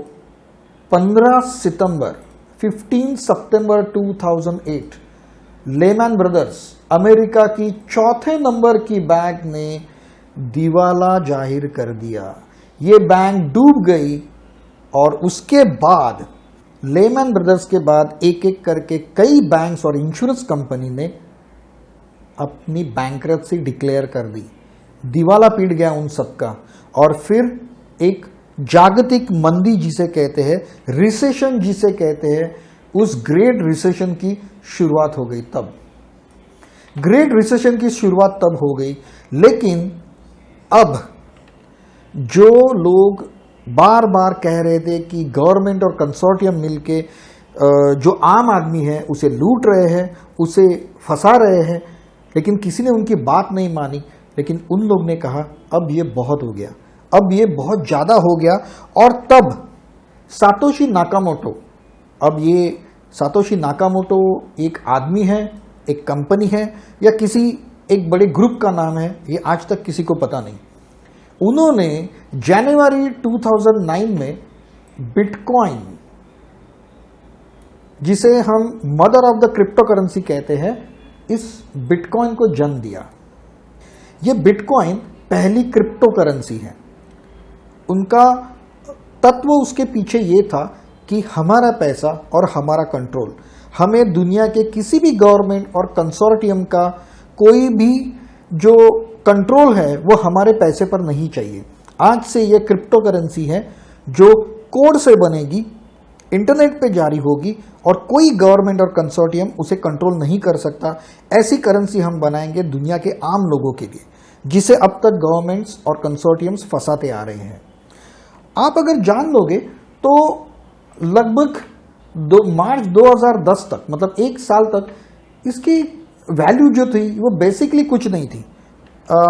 15 सितंबर 2008 लेमैन ब्रदर्स, अमेरिका की चौथे नंबर की बैंक ने दिवाला जाहिर कर दिया। ये बैंक डूब गई और उसके बाद लेमैन ब्रदर्स के बाद एक एक करके कई बैंक्स और इंश्योरेंस कंपनी ने अपनी बैंकरप्सी डिक्लेयर कर दी। दिवाला पीट गया उन सबका। और फिर एक जागतिक मंदी जिसे कहते हैं, रिसेशन जिसे कहते हैं, उस ग्रेट रिसेशन की शुरुआत हो गई। तब ग्रेट रिसेशन की शुरुआत तब हो गई। लेकिन अब जो लोग बार बार कह रहे थे कि गवर्नमेंट और कंसोर्टियम मिलके जो आम आदमी है उसे लूट रहे हैं, उसे फंसा रहे हैं, लेकिन किसी ने उनकी बात नहीं मानी। लेकिन उन लोग ने कहा अब ये बहुत हो गया, अब ये बहुत ज़्यादा हो गया। और तब सातोशी नाकामोटो, अब ये सातोशी नाकामोटो एक आदमी है, एक कंपनी है, या किसी एक बड़े ग्रुप का नाम है, ये आज तक किसी को पता नहीं। उन्होंने जनवरी 2009 में बिटकॉइन, जिसे हम mother of the crypto currency कहते हैं, इस बिटकॉइन को जन्म दिया। ये बिटकॉइन पहली क्रिप्टो करेंसी है। उनका तत्व उसके पीछे ये था कि हमारा पैसा और हमारा कंट्रोल, हमें दुनिया के किसी भी गवर्नमेंट और कंसोर्टियम का कोई भी जो कंट्रोल है वो हमारे पैसे पर नहीं चाहिए। आज से ये क्रिप्टो करेंसी है जो कोड से बनेगी, इंटरनेट पे जारी होगी और कोई गवर्नमेंट और कंसोर्टियम उसे कंट्रोल नहीं कर सकता। ऐसी करेंसी हम बनाएंगे दुनिया के आम लोगों के लिए, जिसे अब तक गवर्नमेंट्स और कंसोर्टियम्स फंसाते आ रहे हैं। आप अगर जान लोगे तो लगभग मार्च 2010 तक, मतलब 1 साल तक, इसकी वैल्यू जो थी वो बेसिकली कुछ नहीं थी।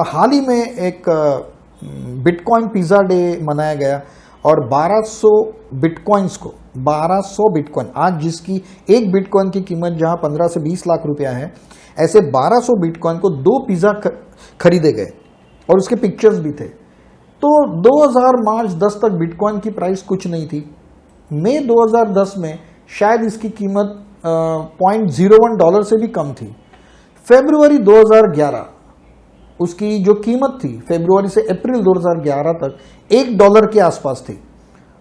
हाल ही में एक बिटकॉइन पिज़्ज़ा डे मनाया गया और 1200 बिटकॉइंस को, 1200 बिटकॉइन, आज जिसकी एक बिटकॉइन की कीमत जहां 15 से 20 लाख रुपया है, ऐसे 1200 बिटकॉइन को 2 पिज़्ज़ा खरीदे गए और उसके पिक्चर्स भी थे। तो 2000 मार्च 10 तक बिटकॉइन की प्राइस कुछ नहीं थी। मई 2010 में शायद इसकी कीमत $0.01 से भी कम थी। फरवरी 2011 उसकी जो कीमत थी, फरवरी से अप्रैल 2011 तक $1 के आसपास थी।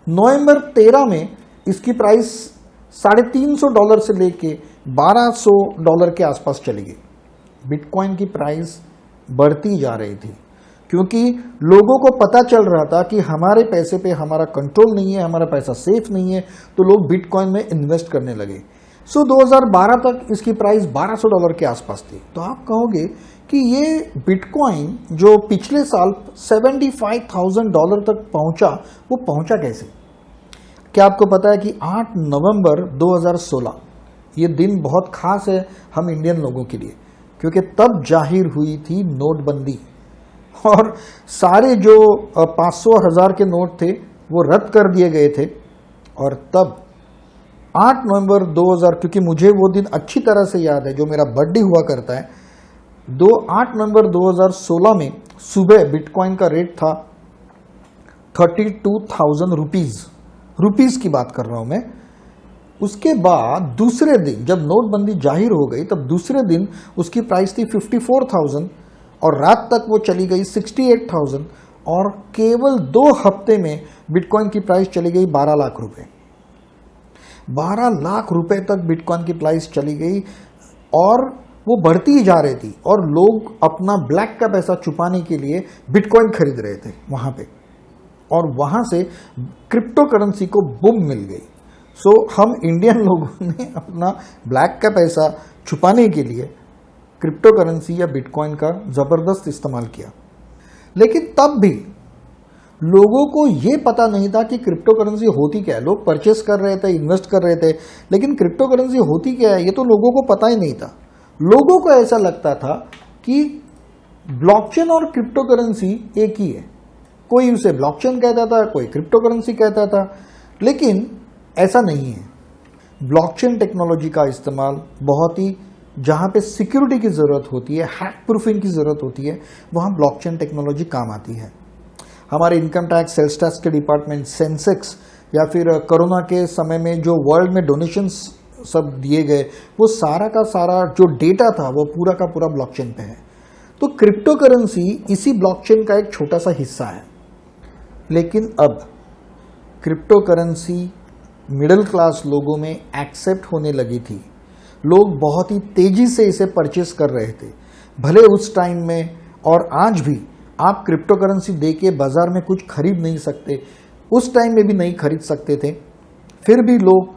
नवंबर 13 में इसकी प्राइस $350 से लेके $1200 के आसपास चली गई। बिटकॉइन की प्राइस बढ़ती जा रही थी क्योंकि लोगों को पता चल रहा था कि हमारे पैसे पे हमारा कंट्रोल नहीं है, हमारा पैसा सेफ नहीं है, तो लोग बिटकॉइन में इन्वेस्ट करने लगे। सो 2012 तक इसकी प्राइस $1200 के आसपास थी। तो आप कहोगे कि ये बिटकॉइन जो पिछले साल $75,000 तक पहुंचा, वो पहुंचा कैसे? क्या आपको पता है कि 8 नवंबर 2016 ये दिन बहुत खास है हम इंडियन लोगों के लिए, क्योंकि तब जाहिर हुई थी नोटबंदी और सारे जो 500 1000 के नोट थे वो रद्द कर दिए गए थे। और तब 8 नवंबर 2000, क्योंकि मुझे वो दिन अच्छी तरह से याद है, जो मेरा बर्थडे हुआ करता है, 8 नवंबर 2016 में सुबह बिटकॉइन का रेट था 32,000 रुपीज की बात कर रहा हूं मैं। उसके बाद दूसरे दिन जब नोटबंदी जाहिर हो गई, तब दूसरे दिन उसकी प्राइस थी 54,000 और रात तक वो चली गई 68,000 और केवल 2 हफ्ते में बिटकॉइन की प्राइस चली गई 12 लाख रुपए। 12 लाख रुपए तक बिटकॉइन की प्राइस चली गई और वो बढ़ती ही जा रही थी और लोग अपना ब्लैक का पैसा छुपाने के लिए बिटकॉइन खरीद रहे थे वहां पे, और वहां से क्रिप्टो करेंसी को बूम मिल गई। सो हम इंडियन लोगों ने अपना ब्लैक का पैसा छुपाने के लिए क्रिप्टो करेंसी या बिटकॉइन का जबरदस्त इस्तेमाल किया। लेकिन तब भी लोगों को ये पता नहीं था कि क्रिप्टो करेंसी होती क्या है। लोग परचेस कर रहे थे, इन्वेस्ट कर रहे थे, लेकिन क्रिप्टो करेंसी होती क्या है ये तो लोगों को पता ही नहीं था। लोगों को ऐसा लगता था कि ब्लॉकचेन और क्रिप्टो करेंसी एक ही है। कोई उसे ब्लॉकचेन कहता था, कोई क्रिप्टो करेंसी कहता था, लेकिन ऐसा नहीं है। ब्लॉकचेन टेक्नोलॉजी का इस्तेमाल बहुत ही, जहां पे सिक्योरिटी की जरूरत होती है, हैक प्रूफिंग की जरूरत होती है, वहां ब्लॉकचेन टेक्नोलॉजी काम आती है। हमारे इनकम टैक्स, सेल्स टैक्स के डिपार्टमेंट, सेंसेक्स, या फिर कोरोना के समय में जो वर्ल्ड में डोनेशंस सब दिए गए, वो सारा का सारा जो डेटा था वो पूरा का पूरा ब्लॉकचेन पे है। तो क्रिप्टो करेंसी इसी ब्लॉकचेन का एक छोटा सा हिस्सा है। लेकिन अब क्रिप्टो करेंसी मिडिल क्लास लोगों में एक्सेप्ट होने लगी थी। लोग बहुत ही तेजी से इसे परचेस कर रहे थे। भले उस टाइम में और आज भी आप क्रिप्टो करेंसी देके बाजार में कुछ खरीद नहीं सकते, उस टाइम में भी नहीं खरीद सकते थे, फिर भी लोग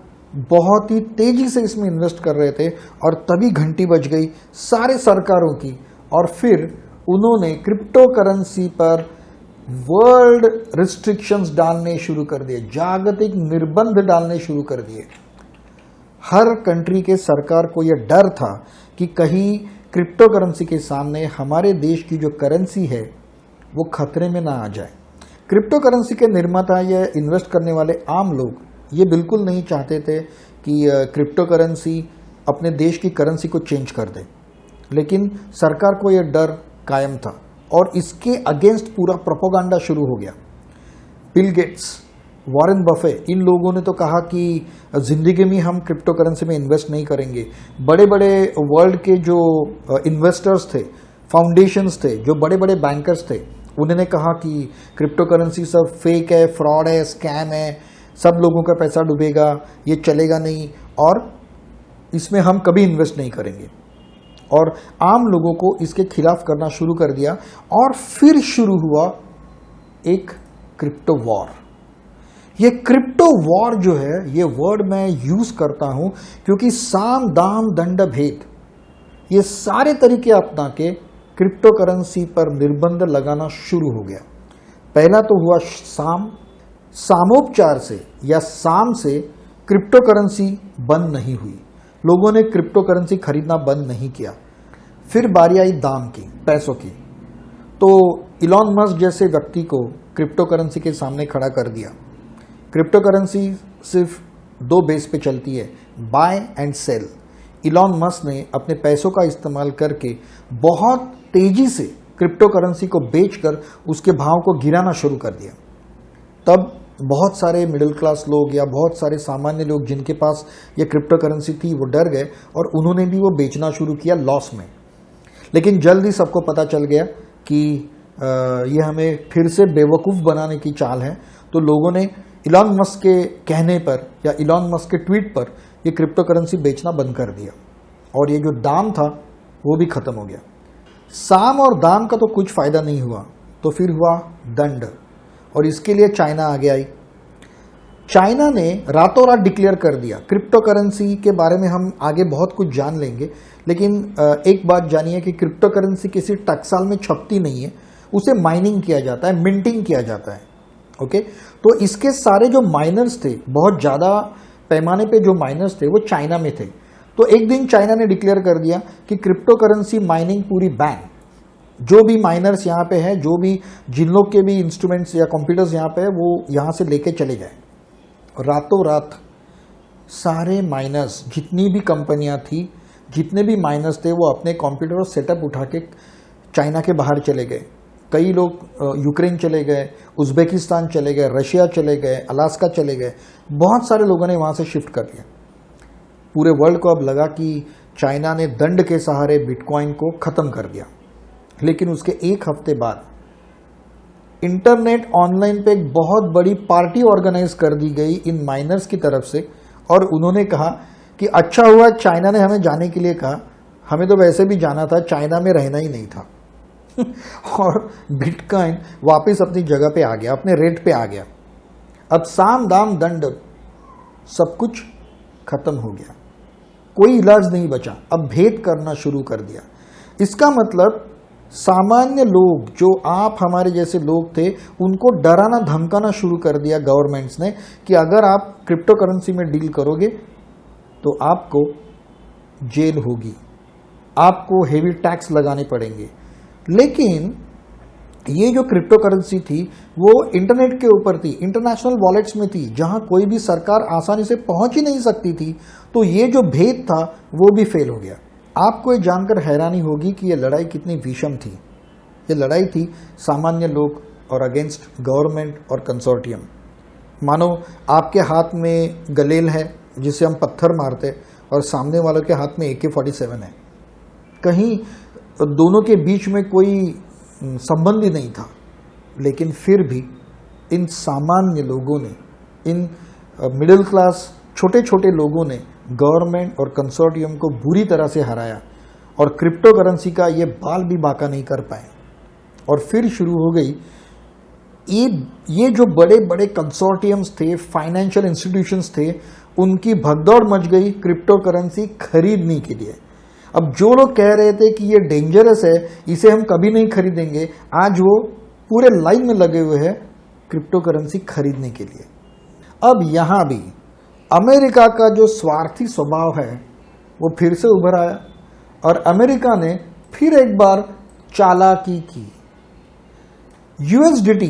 बहुत ही तेजी से इसमें इन्वेस्ट कर रहे थे। और तभी घंटी बज गई सारे सरकारों की, और फिर उन्होंने क्रिप्टो करेंसी पर वर्ल्ड रिस्ट्रिक्शंस डालने शुरू कर दिए, जागतिक निर्बंध डालने शुरू कर दिए। हर कंट्री के सरकार को यह डर था कि कहीं क्रिप्टो करेंसी के सामने हमारे देश की जो करेंसी है वो खतरे में ना आ जाए। क्रिप्टो करेंसी के निर्माता या इन्वेस्ट करने वाले आम लोग ये बिल्कुल नहीं चाहते थे कि क्रिप्टो करेंसी अपने देश की करेंसी को चेंज कर दे, लेकिन सरकार को यह डर कायम था और इसके अगेंस्ट पूरा प्रोपोगंडा शुरू हो गया। बिल गेट्स, वॉरेन बफे, इन लोगों ने तो कहा कि जिंदगी में हम क्रिप्टो करेंसी में इन्वेस्ट नहीं करेंगे। बड़े बड़े वर्ल्ड के जो इन्वेस्टर्स थे, फाउंडेशंस थे, जो बड़े बड़े बैंकर्स थे, उन्होंने कहा कि क्रिप्टो करेंसी सब फेक है, फ्रॉड है, स्कैम है, सब लोगों का पैसा डूबेगा, ये चलेगा नहीं और इसमें हम कभी इन्वेस्ट नहीं करेंगे। और आम लोगों को इसके खिलाफ करना शुरू कर दिया और फिर शुरू हुआ एक क्रिप्टो वॉर। ये क्रिप्टो वॉर जो है, ये वर्ड मैं यूज करता हूं क्योंकि साम दाम दंड भेद, ये सारे तरीके अपना के क्रिप्टो करेंसी पर निर्बंध लगाना शुरू हो गया। पहला तो हुआ सामोपचार से या साम से क्रिप्टो करेंसी बंद नहीं हुई, लोगों ने क्रिप्टो करेंसी खरीदना बंद नहीं किया। फिर बारी आई दाम की, पैसों की, तो इलॉन मस्क जैसे व्यक्ति को क्रिप्टो करेंसी के सामने खड़ा कर दिया। क्रिप्टो करेंसी सिर्फ 2 बेस पे चलती है, buy and sell. Elon Musk ने अपने पैसों का इस्तेमाल करके बहुत तेजी से क्रिप्टो करेंसी को बेचकर उसके भाव को गिराना शुरू कर दिया। तब बहुत सारे मिडिल क्लास लोग या बहुत सारे सामान्य लोग जिनके पास ये क्रिप्टो करेंसी थी वो डर गए और उन्होंने भी वो बेचना शुरू किया लॉस में। लेकिन जल्द ही सबको पता चल गया कि ये हमें फिर से बेवकूफ़ बनाने की चाल है, तो लोगों ने इलॉन मस्क के कहने पर या इलॉन मस्क के ट्वीट पर ये क्रिप्टो करेंसी बेचना बंद कर दिया और ये जो दाम था वो भी खत्म हो गया। साम और दाम का तो कुछ फायदा नहीं हुआ, तो फिर हुआ दंड, और इसके लिए चाइना आगे आई। चाइना ने रातों रात डिक्लेयर कर दिया। क्रिप्टो करेंसी के बारे में हम आगे बहुत कुछ जान लेंगे, लेकिन एक बात जानिए कि क्रिप्टो करेंसी किसी टकसाल में छपती नहीं है, उसे माइनिंग किया जाता है, मिंटिंग किया जाता है। ओके, तो इसके सारे जो माइनर्स थे, बहुत ज़्यादा पैमाने पे जो माइनर्स थे वो चाइना में थे। तो एक दिन चाइना ने डिक्लेयर कर दिया कि क्रिप्टो करेंसी माइनिंग पूरी बैन। जो भी माइनर्स यहाँ पे है, जो भी जिन लोग के भी इंस्ट्रूमेंट्स या कंप्यूटर्स यहाँ पे है, वो यहाँ से लेके चले जाए। रातों रात सारे माइनर्स, जितनी भी कंपनियां थी, जितने भी माइनर्स थे, वो अपने कंप्यूटर और सेटअप उठा के चाइना के बाहर चले गए। कई लोग यूक्रेन चले गए, उज़्बेकिस्तान चले गए, रशिया चले गए, अलास्का चले गए। बहुत सारे लोगों ने वहाँ से शिफ्ट कर लिया। पूरे वर्ल्ड को अब लगा कि चाइना ने दंड के सहारे बिटकॉइन को ख़त्म कर दिया। लेकिन उसके एक हफ्ते बाद इंटरनेट ऑनलाइन पे एक बहुत बड़ी पार्टी ऑर्गेनाइज कर दी गई इन माइनर्स की तरफ से, और उन्होंने कहा कि अच्छा हुआ चाइना ने हमें जाने के लिए कहा, हमें तो वैसे भी जाना था, चाइना में रहना ही नहीं था। और बिटकॉइन वापस अपनी जगह पे आ गया, अपने रेट पे आ गया। अब साम दाम दंड सब कुछ खत्म हो गया, कोई इलाज नहीं बचा। अब भेद करना शुरू कर दिया। इसका मतलब सामान्य लोग, जो आप हमारे जैसे लोग थे, उनको डराना धमकाना शुरू कर दिया गवर्नमेंट्स ने कि अगर आप क्रिप्टो करेंसी में डील करोगे तो आपको जेल होगी, आपको हेवी टैक्स लगाने पड़ेंगे। लेकिन ये जो क्रिप्टो करेंसी थी वो इंटरनेट के ऊपर थी, इंटरनेशनल वॉलेट्स में थी, जहां कोई भी सरकार आसानी से पहुंच ही नहीं सकती थी। तो ये जो भेद था वो भी फेल हो गया। आपको ये जानकर हैरानी होगी कि ये लड़ाई कितनी विषम थी। ये लड़ाई थी सामान्य लोग और अगेंस्ट गवर्नमेंट और कंसोर्टियम। मानो आपके हाथ में गलेल है जिसे हम पत्थर मारते, और सामने वालों के हाथ में AK-47 है। कहीं दोनों के बीच में कोई संबंध ही नहीं था। लेकिन फिर भी इन सामान्य लोगों ने, इन मिडिल क्लास छोटे छोटे लोगों ने गवर्नमेंट और कंसोर्टियम को बुरी तरह से हराया, और क्रिप्टो करेंसी का ये बाल भी बाका नहीं कर पाए। और फिर शुरू हो गई ये जो बड़े बड़े कंसोर्टियम्स थे, फाइनेंशियल इंस्टीट्यूशंस थे, उनकी भगदौड़ मच गई क्रिप्टो करेंसी खरीदने के लिए। अब जो लोग कह रहे थे कि ये डेंजरस है, इसे हम कभी नहीं खरीदेंगे, आज वो पूरे लाइन में लगे हुए हैं क्रिप्टो करेंसी खरीदने के लिए। अब यहां भी अमेरिका का जो स्वार्थी स्वभाव है वो फिर से उभर आया, और अमेरिका ने फिर एक बार चालाकी की। USDT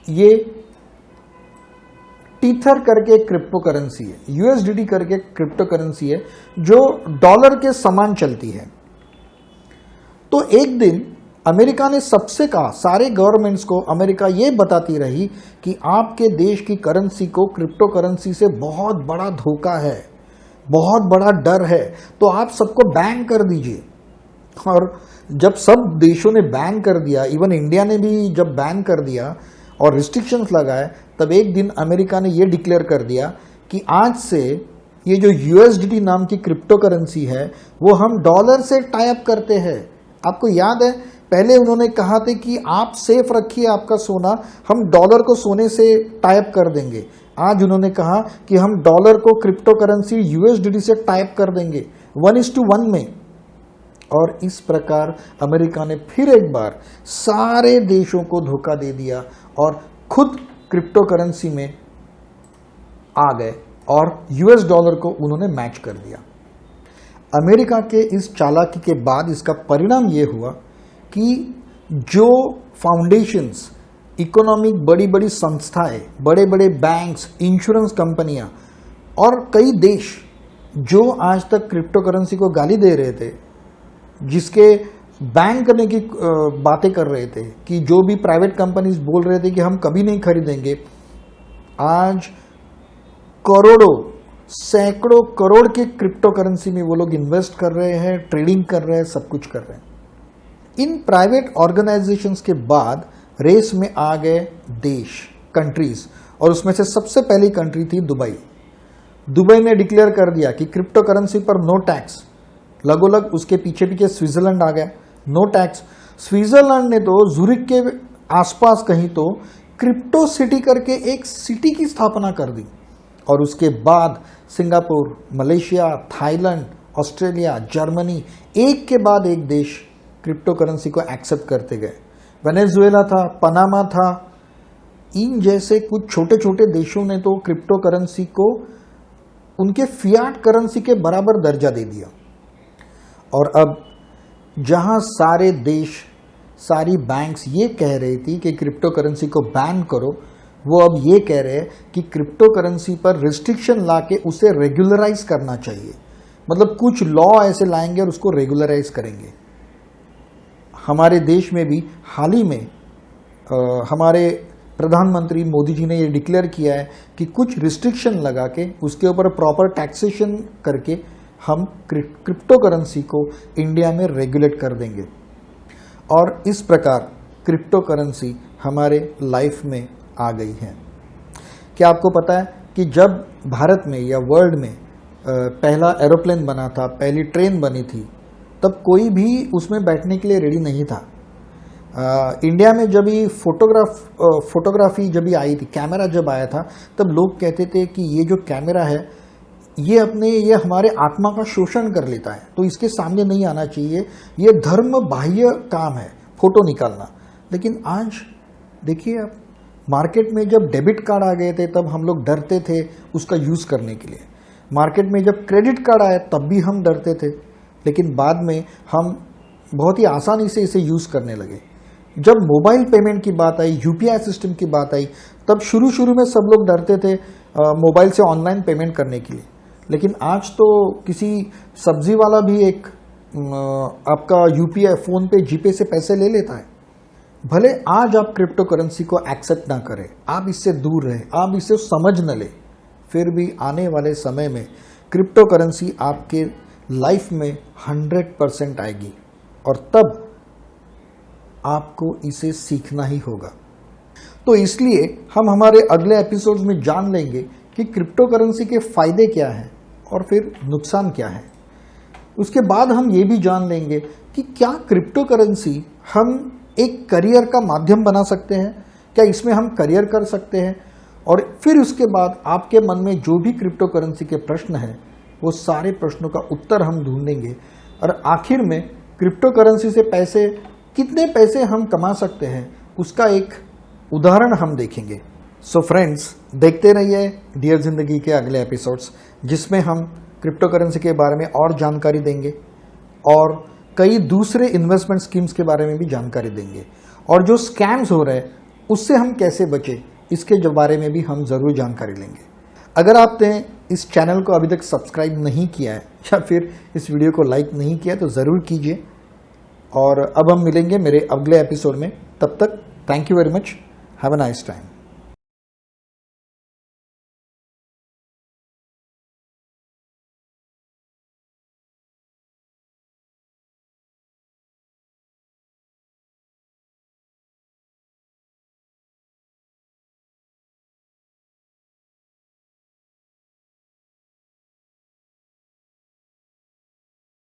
ये टीथर करके क्रिप्टो करेंसी है, USDT करके क्रिप्टो करेंसी है जो डॉलर के समान चलती है। तो एक दिन अमेरिका ने सबसे कहा, सारे गवर्नमेंट्स को अमेरिका ये बताती रही कि आपके देश की करेंसी को क्रिप्टो करेंसी से बहुत बड़ा धोखा है, बहुत बड़ा डर है, तो आप सबको बैन कर दीजिए। और जब सब देशों ने बैन कर दिया, इवन इंडिया ने भी जब बैन कर दिया और रिस्ट्रिक्शंस लगाए, तब एक दिन अमेरिका ने ये डिक्लेयर कर दिया कि आज से ये जो USDT नाम की क्रिप्टो करेंसी है वो हम डॉलर से टाई अप करते हैं। आपको याद है, पहले उन्होंने कहा था कि आप सेफ रखिए आपका सोना, हम डॉलर को सोने से टाई अप कर देंगे। आज उन्होंने कहा कि हम डॉलर को क्रिप्टो करेंसी USDT से टाई अप कर देंगे 1:1 में। और इस प्रकार अमेरिका ने फिर एक बार सारे देशों को धोखा दे दिया और खुद क्रिप्टो करेंसी में आ गए, और US डॉलर को उन्होंने मैच कर दिया। अमेरिका के इस चालाकी के बाद इसका परिणाम ये हुआ कि जो फाउंडेशंस, इकोनॉमिक बड़ी बड़ी संस्थाएं, बड़े बड़े बैंक्स, इंश्योरेंस कंपनियां और कई देश जो आज तक क्रिप्टो करेंसी को गाली दे रहे थे, जिसके बैन करने की बातें कर रहे थे, कि जो भी प्राइवेट कंपनीज बोल रहे थे कि हम कभी नहीं खरीदेंगे, आज करोड़ों, सैकड़ों करोड़ के क्रिप्टो करेंसी में वो लोग इन्वेस्ट कर रहे हैं, ट्रेडिंग कर रहे हैं, सब कुछ कर रहे हैं। इन प्राइवेट ऑर्गेनाइजेशंस के बाद रेस में आ गए देश, कंट्रीज, और उसमें से सबसे पहली कंट्री थी दुबई। दुबई ने डिक्लेयर कर दिया कि क्रिप्टो करेंसी पर नो टैक्स। लगोलग उसके पीछे पीछे स्विट्जरलैंड आ गया, नो टैक्स। स्विट्जरलैंड ने तो ज़ुरिक के आसपास कहीं तो क्रिप्टो सिटी करके एक सिटी की स्थापना कर दी और उसके बाद Singapore, Malaysia, Thailand, Australia, Germany, एक के बाद एक देश क्रिप्टो करेंसी को एक्सेप्ट करते गए। वेनेजुएला था, पनामा था, इन जैसे कुछ छोटे छोटे देशों ने तो क्रिप्टो करेंसी को उनके फियाट करेंसी के बराबर दर्जा दे दिया। और अब जहां सारे देश, सारी बैंक्स ये कह रही थी कि क्रिप्टो करेंसी को बैन करो, वो अब ये कह रहे हैं कि क्रिप्टो करेंसी पर रिस्ट्रिक्शन लाके उसे रेगुलराइज करना चाहिए। मतलब कुछ लॉ ऐसे लाएंगे और उसको रेगुलराइज करेंगे। हमारे देश में भी हाल ही में हमारे प्रधानमंत्री मोदी जी ने ये डिक्लेयर किया है कि कुछ रिस्ट्रिक्शन लगा के उसके ऊपर प्रॉपर टैक्सेशन करके हम क्रिप्टो करेंसी को इंडिया में रेगुलेट कर देंगे। और इस प्रकार क्रिप्टो करेंसी हमारे लाइफ में आ गई है। क्या आपको पता है कि जब भारत में या वर्ल्ड में पहला एरोप्लेन बना था, पहली ट्रेन बनी थी, तब कोई भी उसमें बैठने के लिए रेडी नहीं था। इंडिया में जब ये फोटोग्राफी जब ही आई थी, कैमरा जब आया था, तब लोग कहते थे कि ये जो कैमरा है ये हमारे आत्मा का शोषण कर लेता है, तो इसके सामने नहीं आना चाहिए, ये धर्म बाह्य काम है फोटो निकालना। लेकिन आज देखिए आप, मार्केट में जब डेबिट कार्ड आ गए थे तब हम लोग डरते थे उसका यूज़ करने के लिए। मार्केट में जब क्रेडिट कार्ड आया तब भी हम डरते थे, लेकिन बाद में हम बहुत ही आसानी से इसे यूज़ करने लगे। जब मोबाइल पेमेंट की बात आई, यूपीआई सिस्टम की बात आई, तब शुरू में सब लोग डरते थे मोबाइल से ऑनलाइन पेमेंट करने के लिए। लेकिन आज तो किसी सब्जी वाला भी एक आपका यूपीआई, फ़ोन पे, जीपे से पैसे ले लेता है। भले आज आप क्रिप्टो करेंसी को एक्सेप्ट ना करें, आप इससे दूर रहें, आप इसे समझ न लें, फिर भी आने वाले समय में क्रिप्टो करेंसी आपके लाइफ में 100% आएगी और तब आपको इसे सीखना ही होगा। तो इसलिए हम हमारे अगले एपिसोड्स में जान लेंगे कि क्रिप्टो करेंसी के फायदे क्या हैं और फिर नुकसान क्या है। उसके बाद हम ये भी जान लेंगे कि क्या क्रिप्टो करेंसी हम एक करियर का माध्यम बना सकते हैं, क्या इसमें हम करियर कर सकते हैं। और फिर उसके बाद आपके मन में जो भी क्रिप्टो करेंसी के प्रश्न हैं, वो सारे प्रश्नों का उत्तर हम ढूंढेंगे और आखिर में क्रिप्टो करेंसी से कितने पैसे हम कमा सकते हैं, उसका एक उदाहरण हम देखेंगे। सो फ्रेंड्स, देखते रहिए डियर जिंदगी के अगले एपिसोड्स, जिसमें हम क्रिप्टो करेंसी के बारे में और जानकारी देंगे और कई दूसरे इन्वेस्टमेंट स्कीम्स के बारे में भी जानकारी देंगे, और जो स्कैम्स हो रहे हैं उससे हम कैसे बचें, इसके बारे में भी हम ज़रूर जानकारी लेंगे। अगर आपने इस चैनल को अभी तक सब्सक्राइब नहीं किया है या फिर इस वीडियो को लाइक नहीं किया तो ज़रूर कीजिए। और अब हम मिलेंगे मेरे अगले एपिसोड में। तब तक thank you very much, have a nice time.